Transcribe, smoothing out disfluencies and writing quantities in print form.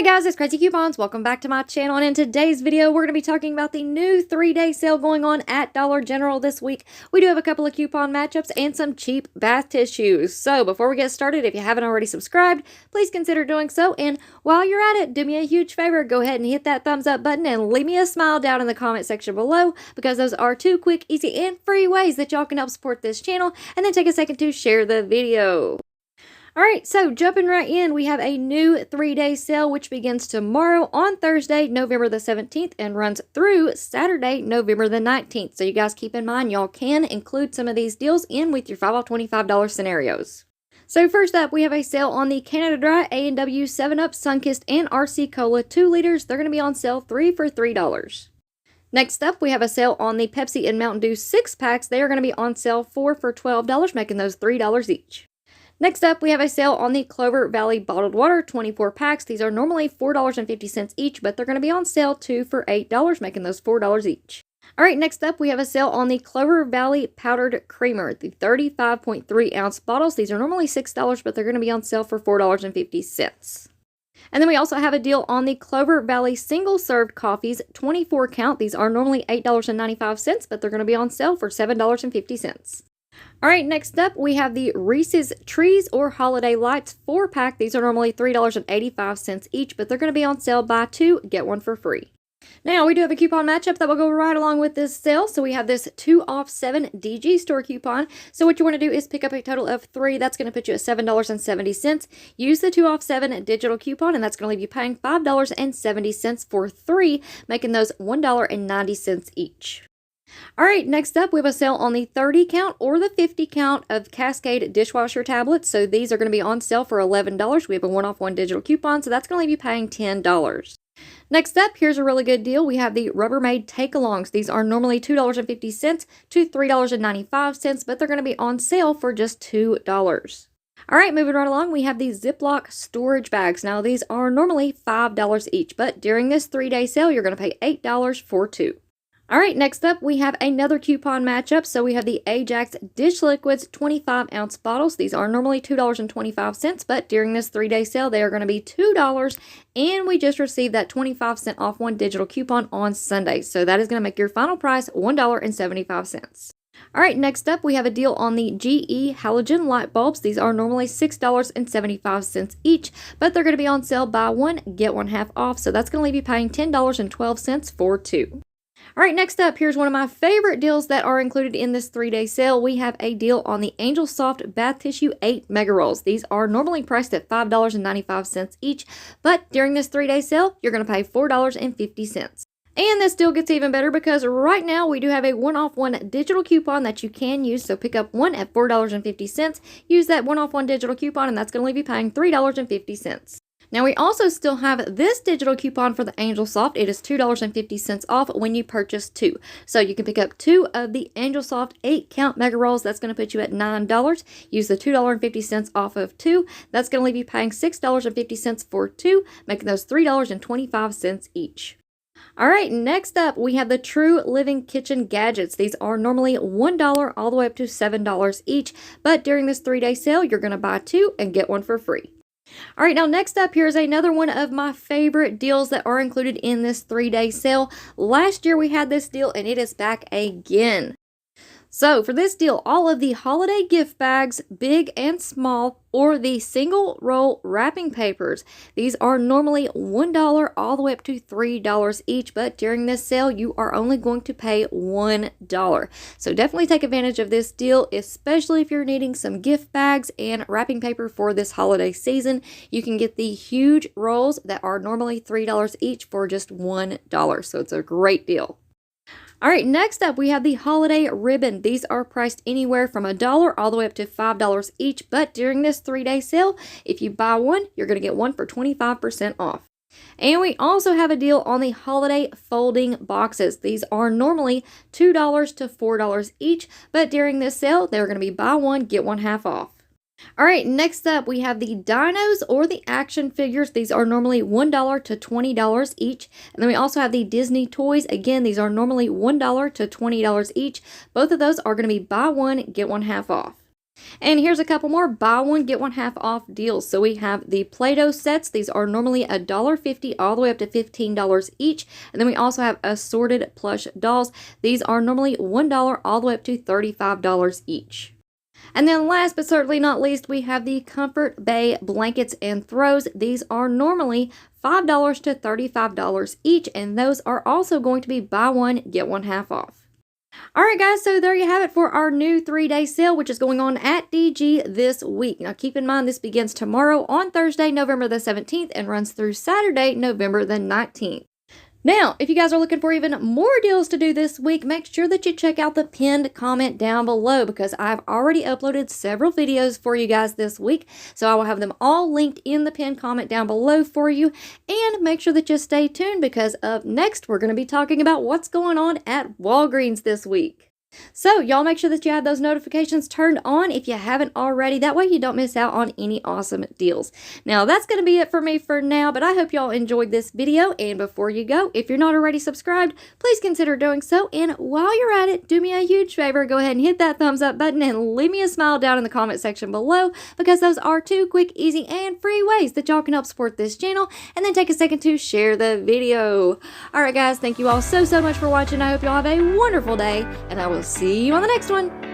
Hey guys, it's Craz-E Coupons. Welcome back to my channel, and in today's video, we're going to be talking about the new 3-day sale going on at Dollar General this week. We do have a couple of coupon matchups and some cheap bath tissues. So before we get started, if you haven't already subscribed, please consider doing so. And while you're at it, do me a huge favor, go ahead and hit that thumbs up button and leave me a smile down in the comment section below, because those are two quick, easy, and free ways that y'all can help support this channel. And then take a second to share the video. Alright, so jumping right in, we have a new 3-day sale which begins tomorrow on Thursday, November the 17th and runs through Saturday, November the 19th. So you guys keep in mind, y'all can include some of these deals in with your 5 off $25 scenarios. So first up, we have a sale on the Canada Dry A&W 7-Up, Sunkist, and RC Cola 2 liters. They're going to be on sale 3 for $3. Next up, we have a sale on the Pepsi and Mountain Dew 6-packs. They are going to be on sale 4 for $12, making those $3 each. Next up, we have a sale on the Clover Valley Bottled Water 24 packs. These are normally $4.50 each, but they're going to be on sale 2 for $8, making those $4 each. Alright, next up, we have a sale on the Clover Valley Powdered Creamer, the 35.3 ounce bottles. These are normally $6, but they're going to be on sale for $4.50. And then we also have a deal on the Clover Valley Single Served Coffees 24 count. These are normally $8.95, but they're going to be on sale for $7.50. Alright, next up, we have the Reese's Trees or Holiday Lights 4-pack. These are normally $3.85 each, but they're going to be on sale. Buy 2, get 1 for free. Now, we do have a coupon matchup that will go right along with this sale. So we have this 2 off 7 DG store coupon. So what you want to do is pick up a total of 3. That's going to put you at $7.70. Use the 2 off 7 digital coupon, and that's going to leave you paying $5.70 for 3, making those $1.90 each. Alright, next up, we have a sale on the 30 count or the 50 count of Cascade dishwasher tablets. So these are going to be on sale for $11. We have a 1 off 1 digital coupon, so that's going to leave you paying $10. Next up, here's a really good deal. We have the Rubbermaid Take-Alongs. These are normally $2.50 to $3.95, but they're going to be on sale for just $2. Alright, moving right along, we have the Ziploc storage bags. Now, these are normally $5 each, but during this 3-day sale, you're going to pay $8 for 2. Alright, next up, we have another coupon matchup. So we have the Ajax Dish Liquids 25 ounce bottles. These are normally $2.25, but during this 3-day sale, they are going to be $2. And we just received that 25% off 1 digital coupon on Sunday. So that is going to make your final price $1.75. Alright, next up, we have a deal on the GE halogen light bulbs. These are normally $6.75 each, but they're going to be on sale. Buy 1, get 1 half off. So that's going to leave you paying $10.12 for 2. Alright, next up, here's one of my favorite deals that are included in this 3-day sale. We have a deal on the Angel Soft Bath Tissue 8 Mega Rolls. These are normally priced at $5.95 each, but during this 3-day sale, you're going to pay $4.50. And this deal gets even better because right now we do have a 1 off 1 digital coupon that you can use. So pick up 1 at $4.50. Use that 1 off 1 digital coupon, and that's going to leave you paying $3.50. Now, we also still have this digital coupon for the Angel Soft. It is $2.50 off when you purchase 2. So you can pick up 2 of the Angel Soft 8 count Mega Rolls. That's going to put you at $9. Use the $2.50 off of 2. That's going to leave you paying $6.50 for 2, making those $3.25 each. Alright, next up, we have the True Living Kitchen Gadgets. These are normally $1 all the way up to $7 each, but during this 3-day sale, you're going to buy 2 and get 1 for free. Alright, now next up, here's another one of my favorite deals that are included in this 3-day sale. Last year we had this deal, and it is back again. So for this deal, all of the holiday gift bags, big and small, or the single roll wrapping papers, these are normally $1 all the way up to $3 each, but during this sale, you are only going to pay $1. So definitely take advantage of this deal, especially if you're needing some gift bags and wrapping paper for this holiday season. You can get the huge rolls that are normally $3 each for just $1. So it's a great deal. Alright, next up, we have the holiday ribbon. These are priced anywhere from $1 all the way up to $5 each, but during this 3-day sale, if you buy 1, you're going to get 1 for 25% off. And we also have a deal on the holiday folding boxes. These are normally $2 to $4 each, but during this sale, they're going to be buy 1, get 1 half off. Alright, next up we have the dinos or the action figures. These are normally $1 to $20 each. And then we also have the Disney toys. Again, these are normally $1 to $20 each. Both of those are going to be buy 1, get 1 half off. And here's a couple more buy one, get one half off deals. So we have the Play-Doh sets. These are normally $1.50 all the way up to $15 each. And then we also have assorted plush dolls. These are normally $1 all the way up to $35 each. And then last but certainly not least, we have the Comfort Bay blankets and throws. These are normally $5 to $35 each, and those are also going to be buy one, get one half off. Alright guys, so there you have it for our new 3-day sale, which is going on at DG this week. Now keep in mind this begins tomorrow on Thursday, November the 17th and runs through Saturday, November the 19th. Now, if you guys are looking for even more deals to do this week, make sure that you check out the pinned comment down below because I've already uploaded several videos for you guys this week. So I will have them all linked in the pinned comment down below for you. And make sure that you stay tuned because up next, we're going to be talking about what's going on at Walgreens this week. So, y'all make sure that you have those notifications turned on if you haven't already. That way you don't miss out on any awesome deals. Now, that's going to be it for me for now, but I hope y'all enjoyed this video. And before you go, if you're not already subscribed, please consider doing so. And while you're at it, do me a huge favor. Go ahead and hit that thumbs up button and leave me a smile down in the comment section below because those are 2 quick, easy, and free ways that y'all can help support this channel. And then take a second to share the video. Alright guys, thank you all so much for watching. I hope y'all have a wonderful day, and I will see you on the next one.